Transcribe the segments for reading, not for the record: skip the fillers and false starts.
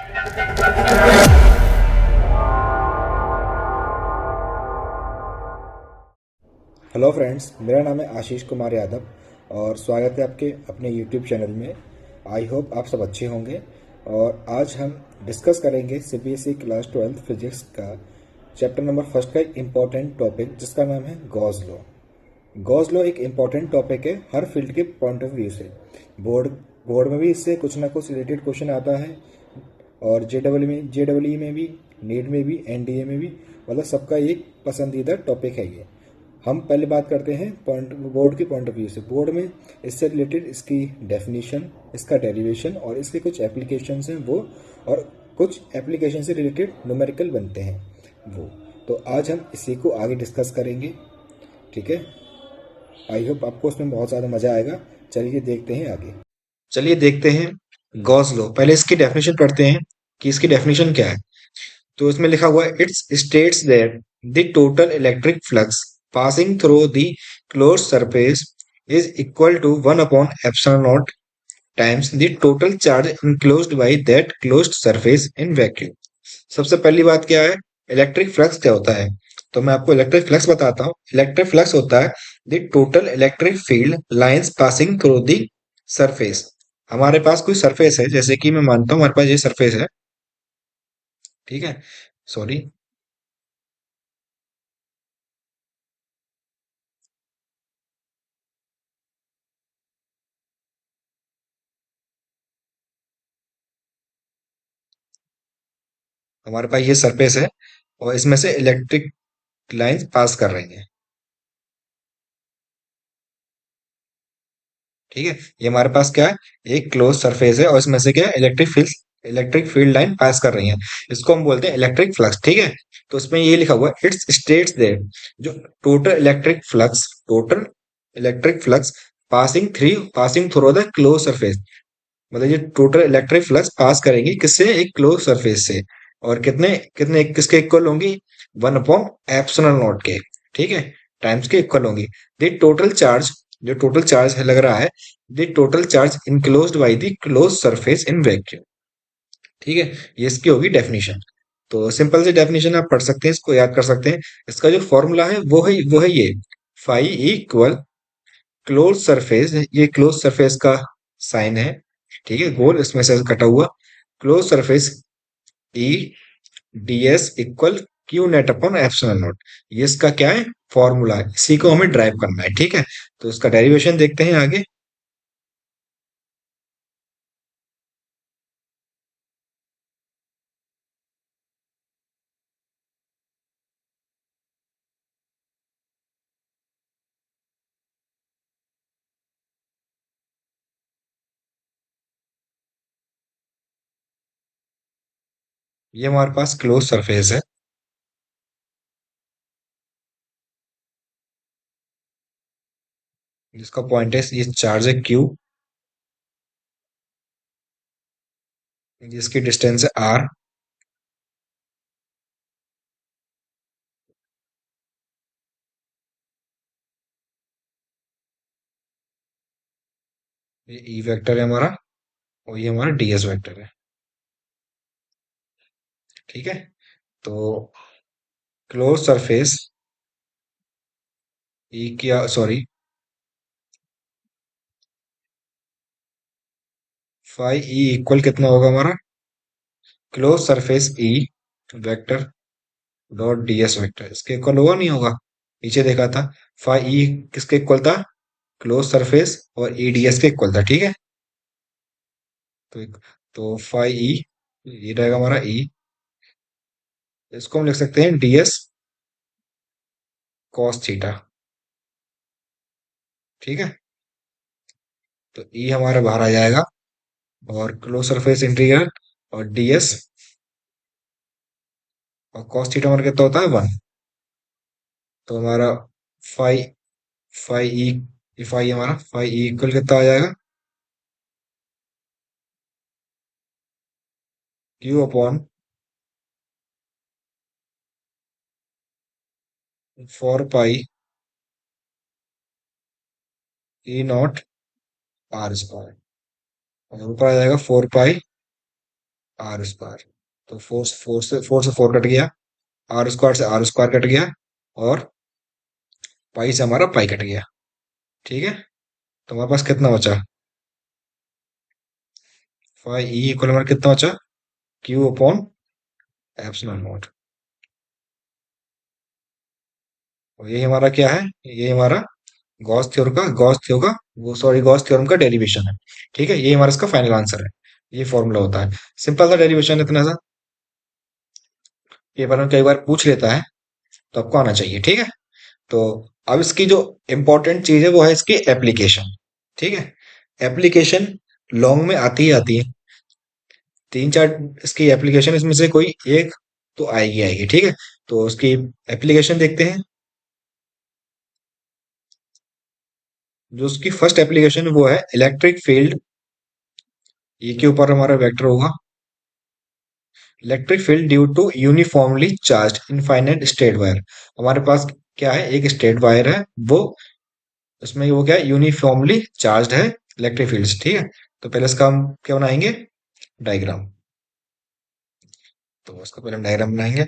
Hello friends, मेरा नाम है आशीष कुमार यादव और स्वागत है आपके अपने यूट्यूब चैनल में। आई होप आप सब अच्छे होंगे। और आज हम डिस्कस करेंगे सीबीएसई क्लास 12th फिजिक्स का चैप्टर नंबर फर्स्ट का एक इम्पॉर्टेंट टॉपिक जिसका नाम है गॉस लॉ। गॉस लॉ एक इम्पॉर्टेंट टॉपिक है हर फील्ड के पॉइंट ऑफ व्यू से। बोर्ड बोर्ड में भी इससे कुछ ना कुछ रिलेटेड क्वेश्चन आता है, और जेडब्ल्यू में भी, नीट में भी, एनडीए में भी, मतलब सबका एक पसंदीदा टॉपिक है ये। हम पहले बात करते हैं पॉइंट बोर्ड के पॉइंट ऑफ व्यू से। बोर्ड में इससे रिलेटेड इसकी डेफिनेशन, इसका डेरिवेशन और इसके कुछ एप्लीकेशंस हैं वो, और कुछ एप्लीकेशन से रिलेटेड न्यूमेरिकल बनते हैं वो। तो आज हम इसी को आगे डिस्कस करेंगे, ठीक है। आई होप आपको उसमें बहुत ज़्यादा मज़ा आएगा। चलिए देखते हैं आगे। चलिए देखते हैं गॉस लॉ। पहले इसकी डेफिनेशन पढ़ते हैं कि इसकी डेफिनेशन क्या है। तो इसमें लिखा हुआ है, it's states that the total electric flux passing through the closed surface is equal to 1 upon epsilon naught times the total charge enclosed by that closed surface in vacuum. सबसे पहली बात क्या है, इलेक्ट्रिक फ्लक्स क्या होता है। तो मैं आपको इलेक्ट्रिक फ्लक्स बताता हूँ। इलेक्ट्रिक फ्लक्स होता है the total electric field lines passing through the surface. हमारे पास कोई सरफेस है, जैसे कि मैं मानता हूँ हमारे पास ये सरफेस है, ठीक है। सॉरी, हमारे पास ये सरफेस है और इसमें से इलेक्ट्रिक लाइंस पास कर रही हैं, ठीक है। ये हमारे पास क्या है, एक क्लोज सरफेस है और इसमें से क्या है, इलेक्ट्रिक फील्ड लाइन पास कर रही हैं। इसको हम बोलते हैं इलेक्ट्रिक फ्लक्स, ठीक है। तो इसमें ये लिखा हुआ है, इट्स स्टेट्स दैट जो total electric flux passing through the close surface, मतलब ये टोटल इलेक्ट्रिक फ्लक्स पास करेंगी किससे, एक क्लोज सरफेस से। और कितने कितने किसके इक्वल होंगी, 1/एप्सिलॉन नॉट के, ठीक है, टाइम्स के इक्वल होंगी। द टोटल चार्ज, जो टोटल चार्ज है लग रहा है, the total charge enclosed by the close surface in vacuum, ठीक है। ये इसकी होगी डेफिनेशन। तो सिंपल सी डेफिनेशन आप पढ़ सकते हैं, इसको याद कर सकते हैं। इसका जो फॉर्मूला है वो है ये, फाई इक्वल क्लोज सरफेस, ये क्लोज सरफेस का साइन है, ठीक है, गोल इसमें से कटा हुआ। Close surface E DS equal Q net upon epsilon naught. ये इसका क्या है, फॉर्मूला है, इसी को हमें ड्राइव करना है, ठीक है। तो इसका डेरिवेशन देखते हैं आगे। ये हमारे पास क्लोज सरफेस है, जिसका पॉइंट है, ये चार्ज है क्यू, जिसकी डिस्टेंस है आर। ये ई वेक्टर है हमारा, और ये हमारा डीएस वेक्टर है, ठीक है। तो क्लोज सरफेस ई क्या, सॉरी, फाई ई इक्वल कितना होगा हमारा, close surface E vector dot DS vector, इसके इक्वल होगा नहीं होगा, नीचे देखा था। फाई ई किसके इक्वल था, क्लोज सरफेस और ईडीएस के इक्वल था, ठीक है। तो फाई ई, ये रहेगा हमारा ई, इसको हम लिख सकते हैं डीएस कॉस थीटा, ठीक है। तो ई हमारा बाहर आ जाएगा, और क्लोज सरफेस इंटीग्रल और डीएस और कॉस थीटा हमारा कितना होता है, 1। तो हमारा फाई फाई ई फाई हमारा फाई ई इक्वल कितना आ जाएगा, Q upon 4 pi E naught R square, और ऊपर आ जाएगा 4 पाई आर स्क्वायर। तो फोर से फोर कट गया, आर स्क्वायर से आर स्क्वायर कट गया, और पाई से हमारा पाई कट गया। ठीक है, तो हमारे पास कितना बचा? फाइव ई इक्वल हमारा कितना बचा? Q upon epsilon not. और ये हमारा क्या है? ये हमारा गॉस थ्योरम का वो सॉरी गॉस थ्योरम का डेरिवेशन है। ठीक है, ये हमारा इसका फाइनल आंसर है। ये फॉर्मूला होता है, सिंपल सा डेरिवेशन, इतना सा। पेपर में कई बार पूछ लेता है, तो आपको आना चाहिए। ठीक है, तो अब इसकी जो इम्पोर्टेंट चीज है वो है इसकी एप्लीकेशन। ठीक है, एप्लीकेशन लॉन्ग में आती ही आती है। तीन चार इसकी एप्लीकेशन, इसमें से कोई एक तो आएगी आएगी। ठीक है, तो उसकी एप्लीकेशन देखते हैं। जो उसकी फर्स्ट एप्लीकेशन है वो है इलेक्ट्रिक फील्ड। ये के ऊपर हमारा वेक्टर होगा, electric field due to uniformly charge infinite straight wire. हमारे पास क्या है? एक स्ट्रेट वायर है, वो उसमें वो क्या है? यूनिफॉर्मली चार्ज है इलेक्ट्रिक फील्ड। ठीक है, तो पहले इसका हम क्या बनाएंगे? डायग्राम। तो उसका पहले हम डायग्राम बनाएंगे।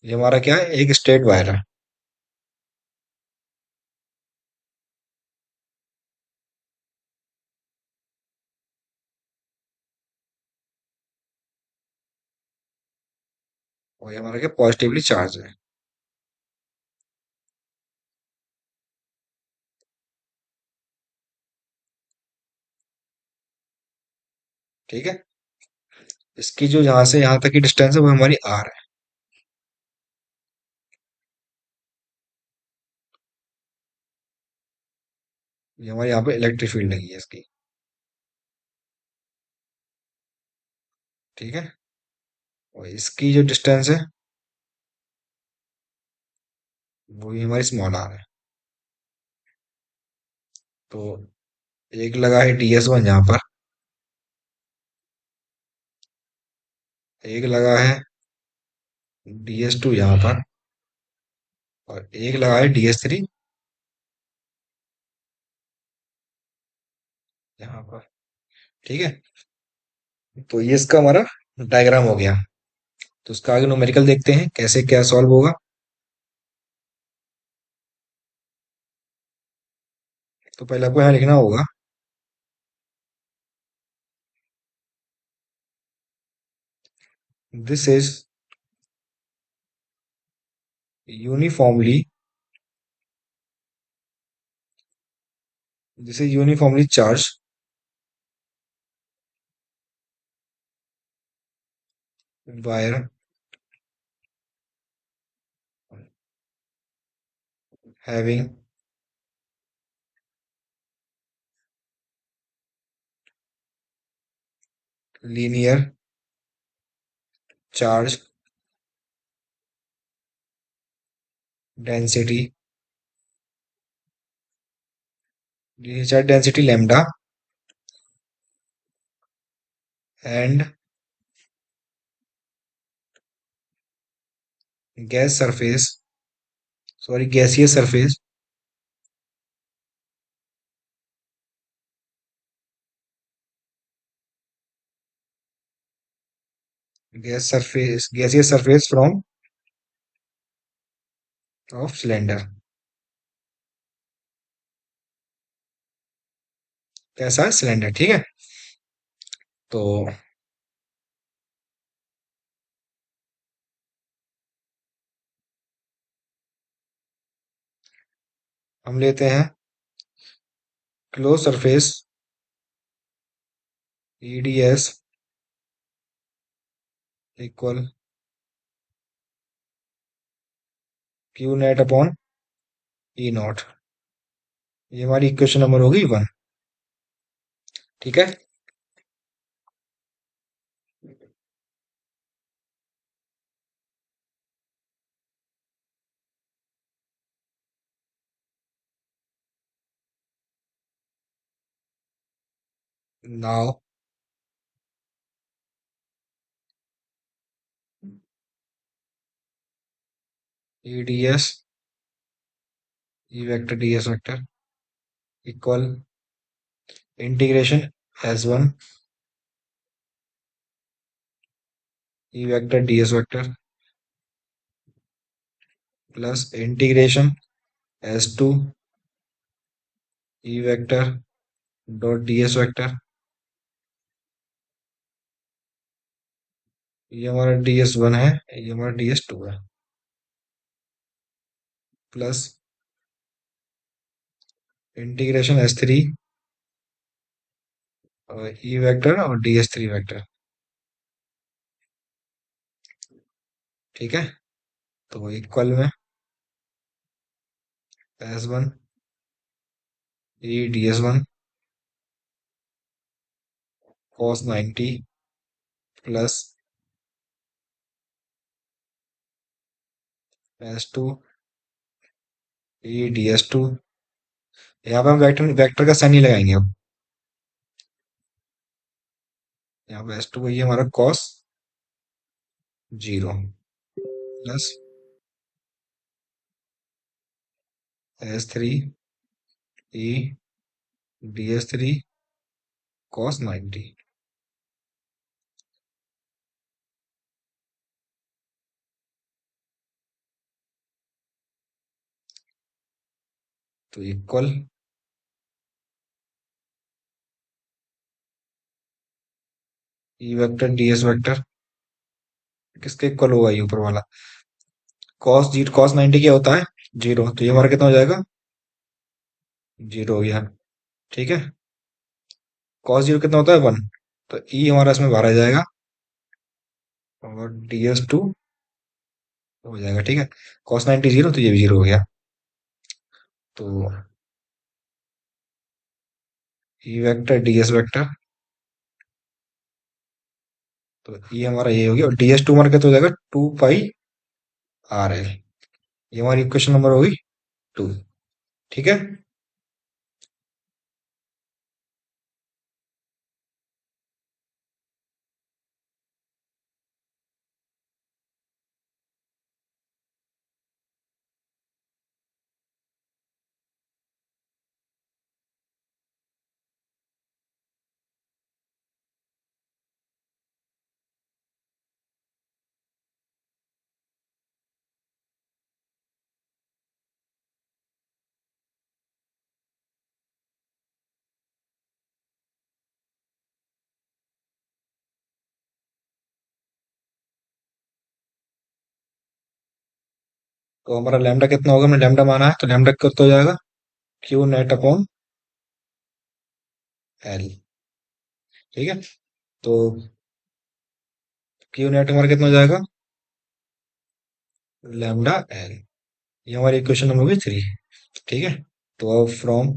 ये हमारा क्या है? एक स्ट्रेट वायर है। और ये हमारा क्या? पॉजिटिवली चार्ज है। ठीक है, इसकी जो यहाँ से यहाँ तक की डिस्टेंस है वो हमारी आर है। ये हमारे यहाँ पे इलेक्ट्रिक फील्ड लगी है इसकी। ठीक है, और इसकी जो डिस्टेंस है वो भी हमारी स्मॉल आर है। तो एक लगा है DS1 यहाँ पर, एक लगा है DS2 यहाँ पर, और एक लगा है DS3 यहाँ पर। ठीक है, तो ये इसका हमारा डायग्राम हो गया। तो इसका आगे न्यूमेरिकल देखते हैं कैसे क्या सॉल्व होगा। तो पहले आपको यहाँ लिखना होगा, this is uniformly this is uniformly charge wire having linear charge density, charge density lambda, and gas surface sorry gaseous surface gaseous surface from of cylinder. कैसा है? सिलेंडर। ठीक है, तो हम लेते हैं close surface EDS equal Q net upon E not. ये हमारी इक्वेशन नंबर होगी 1। ठीक है, नाउ EDS ई vector D S vector equal integration S one ई vector D S vector plus integration S two E vector dot D S vector, ये हमारा D S one है, ये हमारा डी एस टू है, plus integration S three E vector और D S three vector. ठीक है, तो इक्वल में S one E D S one cos 90 plus S two E D S two. यहाँ पे हम वेक्टर वेक्टर का साइन नहीं लगाएंगे अब। यहाँ पे एस टू ये हमारा cos zero plus S three ई डी एस थ्री कॉस 90। तो इक्वल ई वेक्टर डी एस वेक्टर किसके इक्वल होगा, ये ऊपर वाला कॉस जीरो कॉस 90 क्या होता है, जीरो, तो ये हमारा कितना हो जाएगा, जीरो हो गया। ठीक है, कॉस जीरो कितना होता है, वन, तो ई हमारा इसमें बाहर आ जाएगा और डी एस टू हो जाएगा। ठीक है, कॉस 90 जीरो, तो ये भी जीरो हो गया। तो ई वेक्टर डी एस वेक्टर, तो ये हमारा ये हो गया, और डी एस टू हमारा कितना हो जाएगा, टू पाई आर एल, ये हमारी इक्वेशन नंबर होगी टू। ठीक है, तो हमारा लैम्डा कितना होगा, हमने लैम्डा माना है, तो लैम्डा कितना हो जाएगा, क्यू नेट अपॉन एल। ठीक है, तो क्यू नेट हमारा कितना हो जाएगा, लैम्डा एल, ये हमारी इक्वेशन नंबर होगी थ्री। ठीक है, तो अब from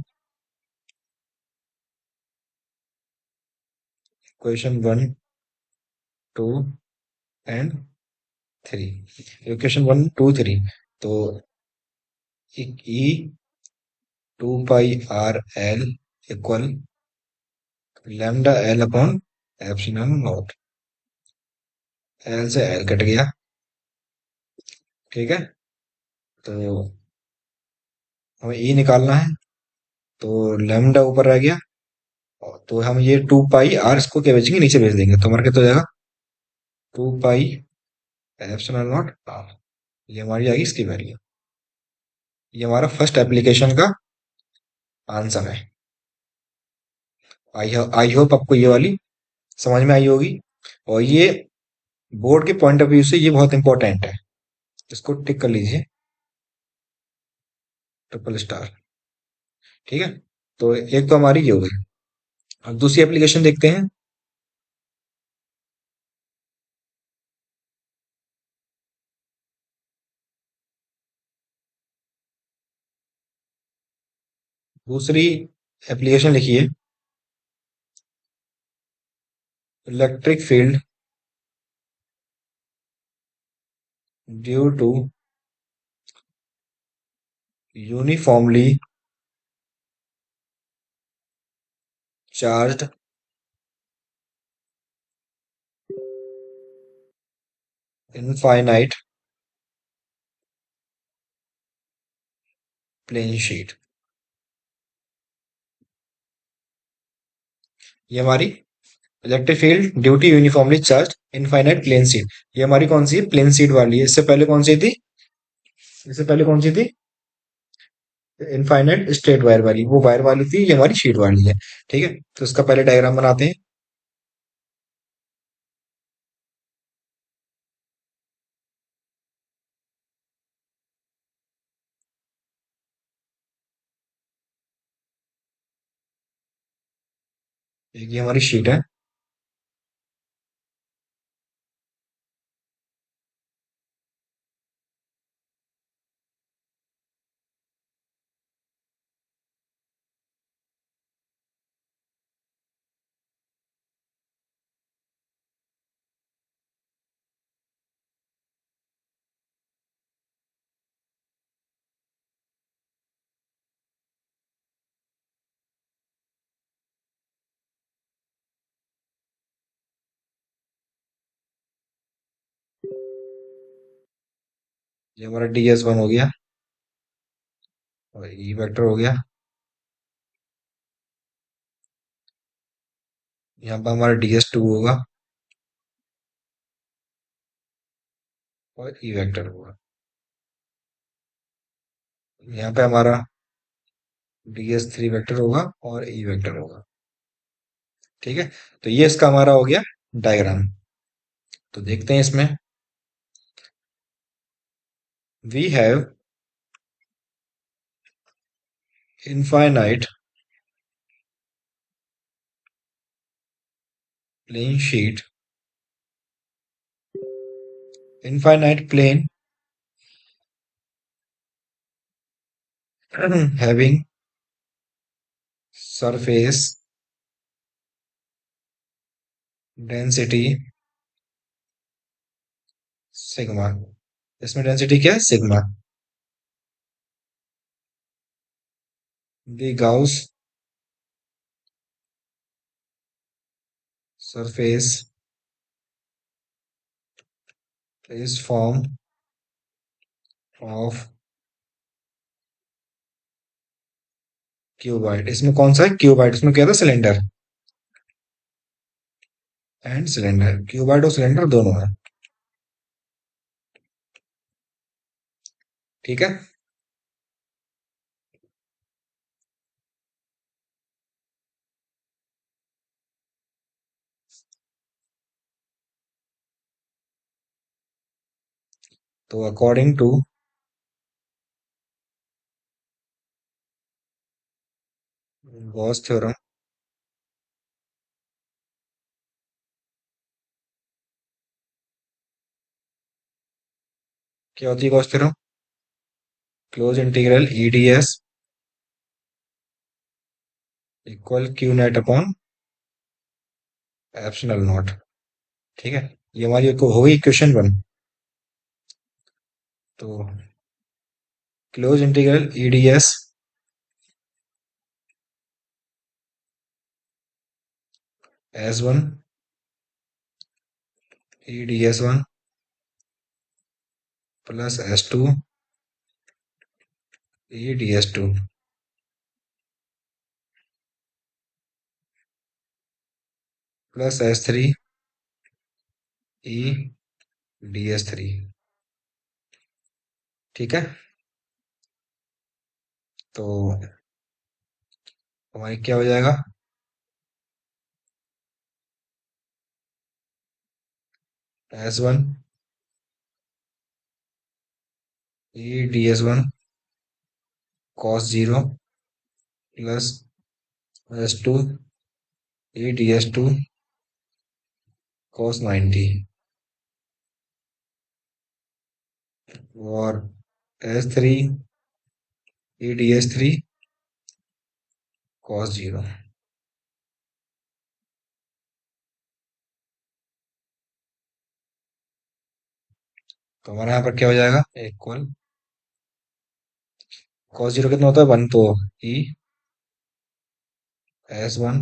equation one two and three, equation one two three, तो E two pi R L equal lambda L upon epsilon naught, L से एल कट गया। ठीक है, तो हमें ई निकालना है, तो लैम्डा ऊपर रह गया, तो हम ये टू पाई आर इसको क्या भेजेंगे, नीचे भेज देंगे, तो हमारा कितना हो जाएगा, two pi epsilon naught R, ये हमारी आएगी इसकी वैल्यू। ये हमारा फर्स्ट एप्लीकेशन का आंसर है। आई होप आपको ये वाली समझ में आई होगी, और ये बोर्ड के पॉइंट ऑफ व्यू से ये बहुत इंपॉर्टेंट है, इसको टिक कर लीजिए, ट्रिपल स्टार। ठीक है, तो एक तो हमारी ये हो गई। अब दूसरी एप्लीकेशन देखते हैं। दूसरी एप्लीकेशन लिखिए, electric field due to uniformly charged infinite plane sheet. ये हमारी electric field due to uniformly charge infinite plane sheet. ये हमारी कौन सी है? प्लेन शीट वाली है। इससे पहले कौन सी थी? इससे पहले कौन सी थी? इनफाइनाइट स्ट्रेट वायर वाली। वो वायर वाली थी, ये हमारी शीट वाली है। ठीक है, तो इसका पहले डायग्राम बनाते हैं। एक ये हमारी शीट है। ये हमारा DS1 हो गया और ई वेक्टर हो गया। यहाँ पर हमारा DS2 होगा और ई वेक्टर होगा। यहाँ पे हमारा DS3 वेक्टर होगा और ई वेक्टर होगा। ठीक है, तो ये इसका हमारा हो गया डायग्राम। तो देखते हैं इसमें। We have infinite plane sheet, infinite plane having surface density sigma। इसमें डेंसिटी क्या है? Sigma. the gauss surface is formed of cuboid. इसमें कौन सा है? क्यूबाइड। इसमें क्या था? Cylinder and cylinder. क्यूबाइड और सिलेंडर दोनों है। ठीक है, तो अकॉर्डिंग टू गॉस थ्योरम, क्या होती है Gauss theorem? Close integral EDS equal Q net upon epsilon naught. ठीक है, ये हमारी को हो गई क्वेश्चन 1। तो close integral EDS S1 EDS1 plus S2 EDS2 plus S3 EDS3। ठीक है, तो हमारी क्या हो जाएगा? S1 EDS1 cos 0 plus S2 EDS2 cos 90 और S3 EDS3 cos 0। तो हमारे यहाँ पर क्या हो जाएगा? इक्वल cos 0 कितना होता है? 1। तो E S1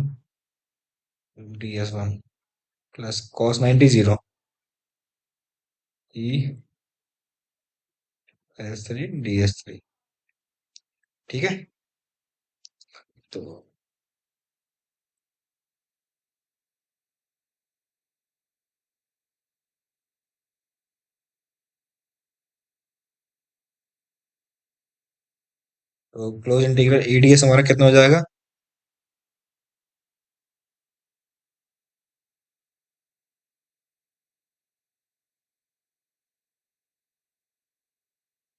DS1 plus cos 90 0 E S3 DS3। ठीक है। तो क्लोज इंटीग्रल ईडीएस हमारा कितना हो जाएगा?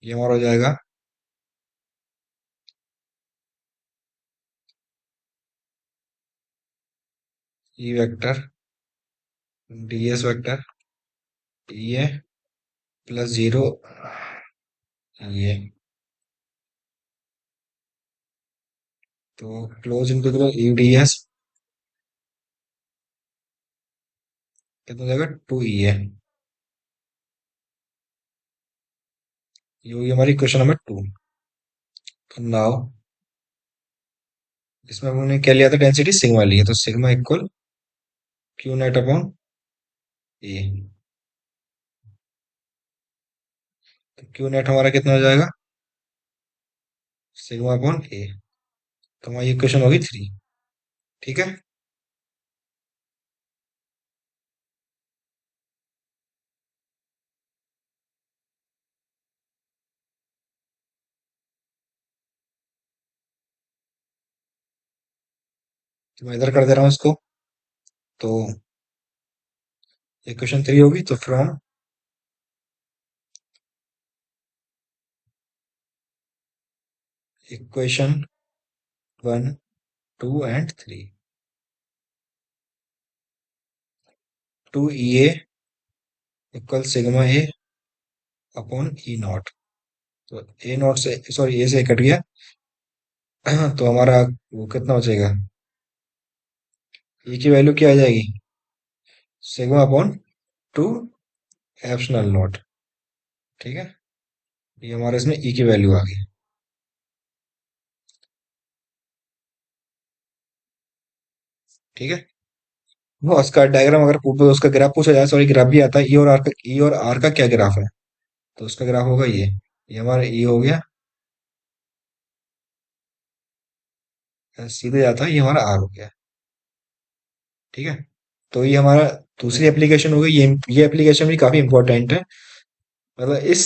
ये हमारा हो जाएगा ई वेक्टर डीएस वेक्टर ये प्लस जीरो ये। तो क्लोज इंटीग्रल ईडीएस कितना हो जाएगा? टू ई है। ये होगी हमारी क्वेश्चन नंबर टू। नाउ इसमें हमने क्या लिया था? डेंसिटी सिग्मा लिया, तो sigma equal Q net upon A. तो क्यू नेट हमारा कितना हो जाएगा? Sigma upon A. तो हमारी इक्वेशन होगी थ्री। ठीक है। तो मैं इधर कर दे रहा हूँ इसको। तो इक्वेशन थ्री होगी, तो from equation one two and three, two E A equal sigma A upon E naught. तो ए नॉट से, सॉरी, ए से कट गया। तो हमारा वो कितना बचेगा? ए की वैल्यू क्या आ जाएगी? Sigma upon two epsilon naught. ठीक है। ये हमारे इसमें ई की वैल्यू आ गई। ठीक है। वो उसका डायग्राम अगर उसका ग्राफ पूछा जाए, सॉरी ग्राफ भी आता है, ई और आर का क्या ग्राफ है? तो उसका ग्राफ होगा ये हमारा ई हो गया, सीधे जाता है, ये हमारा आर हो गया। ठीक है। तो ये हमारा दूसरी एप्लीकेशन हो गई। ये एप्लीकेशन भी काफी इंपॉर्टेंट है। मतलब इस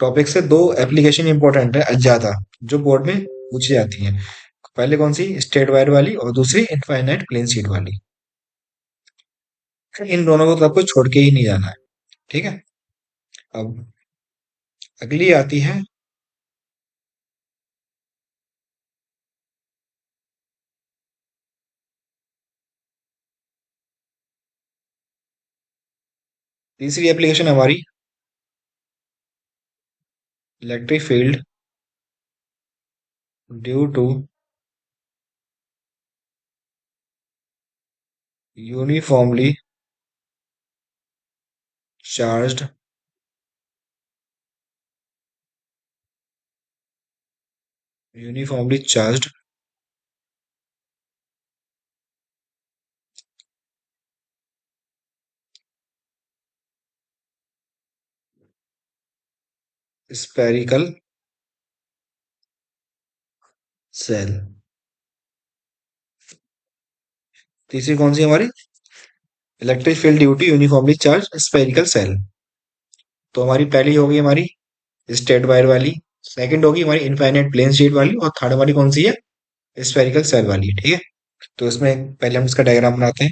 टॉपिक से दो एप्लीकेशन इंपॉर्टेंट है ज्यादा, जो बोर्ड में पूछी जाती है। पहले कौन सी? स्टेट वायर वाली, और दूसरी इनफाइनाइट प्लेन शीट वाली। इन दोनों को तो आपको छोड़ के ही नहीं जाना है। ठीक है। अब अगली आती है तीसरी एप्लीकेशन हमारी, electric field due to uniformly charged uniformly charged spherical shell. तीसरी कौन सी हमारी? Electric field due to uniformly charge spherical shell. तो हमारी पहली होगी हमारी स्टेट वायर वाली, सेकंड होगी हमारी इनफाइनाइट प्लेन शीट वाली, और थर्ड हमारी कौन सी है? स्पेरिकल सेल वाली। ठीक है। तो इसमें पहले हम इसका डायग्राम बनाते हैं।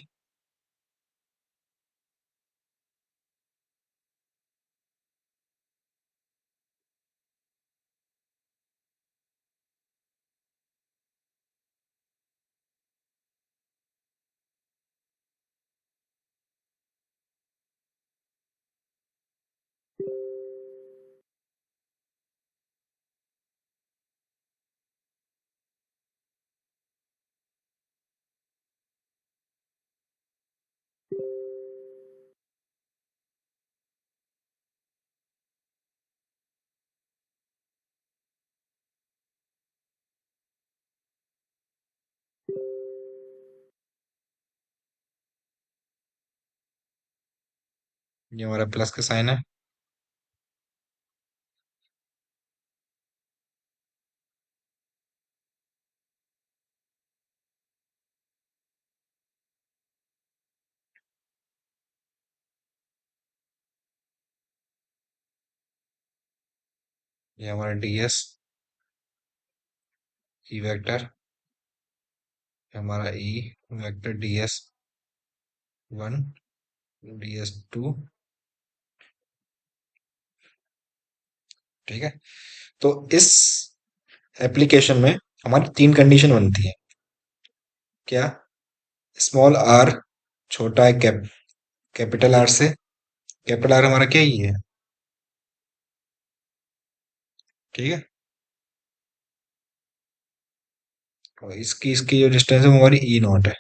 ये हमारा प्लस का साइन है। ये हमारा डी एस ई वेक्टर, हमारा E vector D S one, D S two. ठीक है, तो इस एप्लीकेशन में हमारी तीन कंडीशन बनती है। क्या? स्मॉल आर छोटा है कैपिटल आर से। कैपिटल आर हमारा क्या ही है। ठीक है, और इसकी इसकी जो डिस्टेंस है वो हमारी ई नॉट है।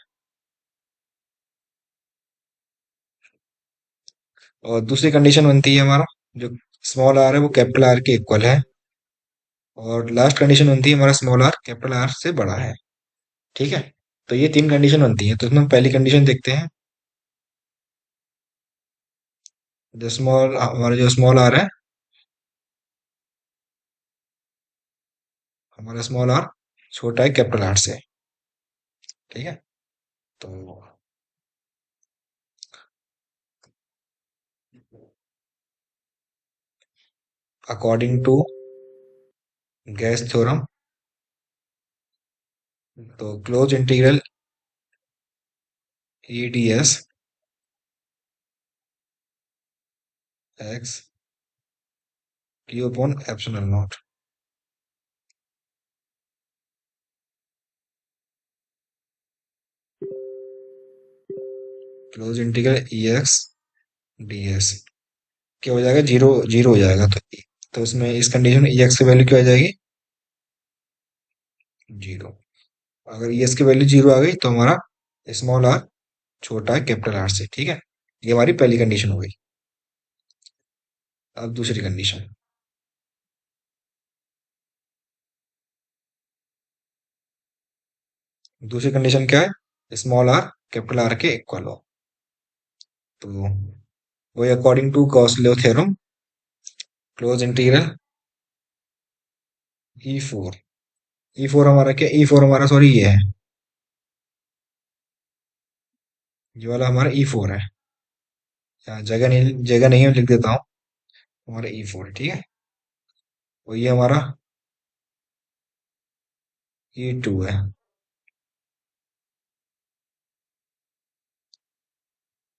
और दूसरी कंडीशन बनती है हमारा, जो स्मॉल आर है वो कैपिटल आर के इक्वल है। और लास्ट कंडीशन बनती है हमारा स्मॉल आर कैपिटल आर से बड़ा है। ठीक है, तो ये तीन कंडीशन बनती है। तो इसमें हम पहली कंडीशन देखते हैं। जो स्मॉल हमारा जो स्मॉल आर है, हमारा स्मॉल आर छोटा है कैपिटल आर से। ठीक है, तो अकॉर्डिंग टू गैस थ्योरम, तो close integral E D S x Q upon epsilon not. Close integral E x D S क्या हो जाएगा, जीरो जीरो हो जाएगा। तो इसमें इस कंडीशन में ई एक्स की वैल्यू क्या आ जाएगी, जीरो। अगर ई एक्स की वैल्यू जीरो आ गई तो हमारा स्मॉल आर छोटा है कैपिटल आर से। ठीक है, ये हमारी पहली कंडीशन हो गई। अब दूसरी कंडीशन। दूसरी कंडीशन क्या है, स्मॉल आर कैपिटल आर के इक्वल हो। तो वही according to Gauss law theorem, close integral E four. E four हमारा क्या, ई फोर हमारा सॉरी ये है, ये वाला हमारा ई फोर है। यहाँ जगह नहीं है, लिख देता हूँ। हमारा ई फोर, ठीक है। और ये हमारा ई टू है।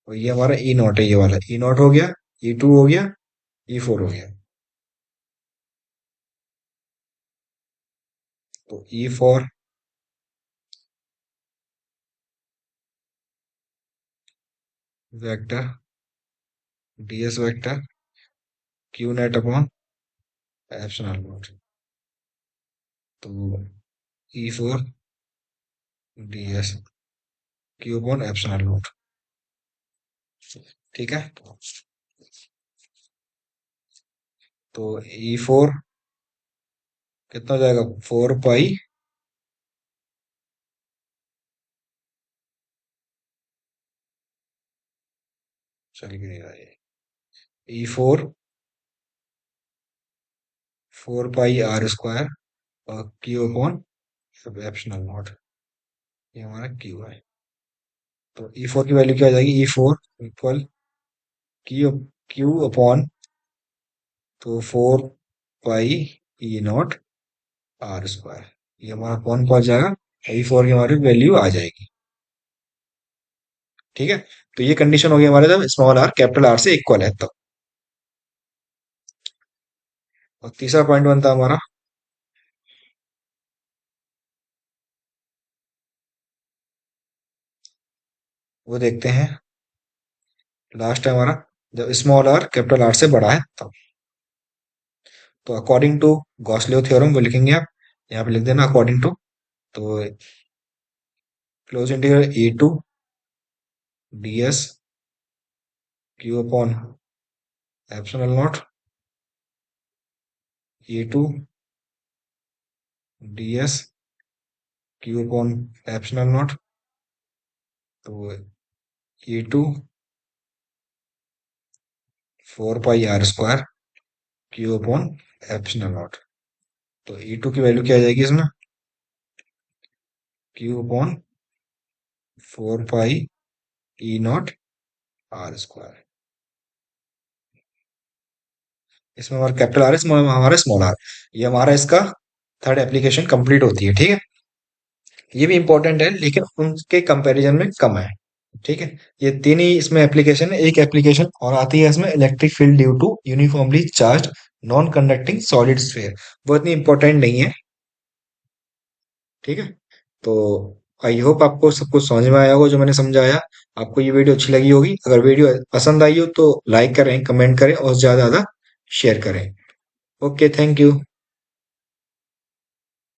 और ये हमारा ई नॉट है, ये वाला ई नॉट हो गया, ई टू हो गया, ई फोर हो गया। तो E four vector D S vector Q net upon epsilon naught. तो E four D S Q upon epsilon naught. ठीक है, तो ई फोर कितना हो जाएगा, फोर पाई, चल भी नहीं रहा है, E four four pi R square और क्यू अपॉन एप्सिलॉन नॉट। ये हमारा क्यू है। तो ई फोर की वैल्यू क्या हो जाएगी, E four equal Q Q upon, तो four pi E naught R square. ये हमारा कौन पहुंच जाएगा, ई फोर की हमारी वैल्यू आ जाएगी। ठीक है, तो ये कंडीशन हो गई हमारे, जब स्मॉल आर कैपिटल आर से इक्वल है तब। और तीसरा पॉइंट बनता है हमारा, वो देखते हैं लास्ट है हमारा, जब स्मॉल आर कैपिटल आर से बड़ा है तब। तो अकॉर्डिंग टू गॉस-लियो थ्योरम वो लिखेंगे आप, यहाँ पे लिख देना अकॉर्डिंग टू। तो close integral E two D S Q upon epsilon naught, E two D S Q upon epsilon naught. तो E two four pi R square Q upon epsilon naught. तो ई टू की value क्या आ जाएगी इसमें, Q upon four pi E naught R square. इसमें हमारा capital R, इसमें हमारा स्मॉल आर। ये हमारा इसका थर्ड एप्लीकेशन कंप्लीट होती है, ठीक है। ये भी इंपॉर्टेंट है लेकिन उनके कंपैरिजन में कम है, ठीक है। ये तीन ही इसमें एप्लीकेशन है। एक एप्लीकेशन और आती है इसमें, electric field due to uniformly charge non conducting solid sphere. वो इतनी इंपॉर्टेंट नहीं है, ठीक है। तो आई होप आपको सब कुछ समझ में आया होगा जो मैंने समझाया। आपको ये वीडियो अच्छी लगी होगी। अगर वीडियो पसंद आई हो तो लाइक करें, कमेंट करें और ज्यादा ज्यादा शेयर करें। Okay, thank you.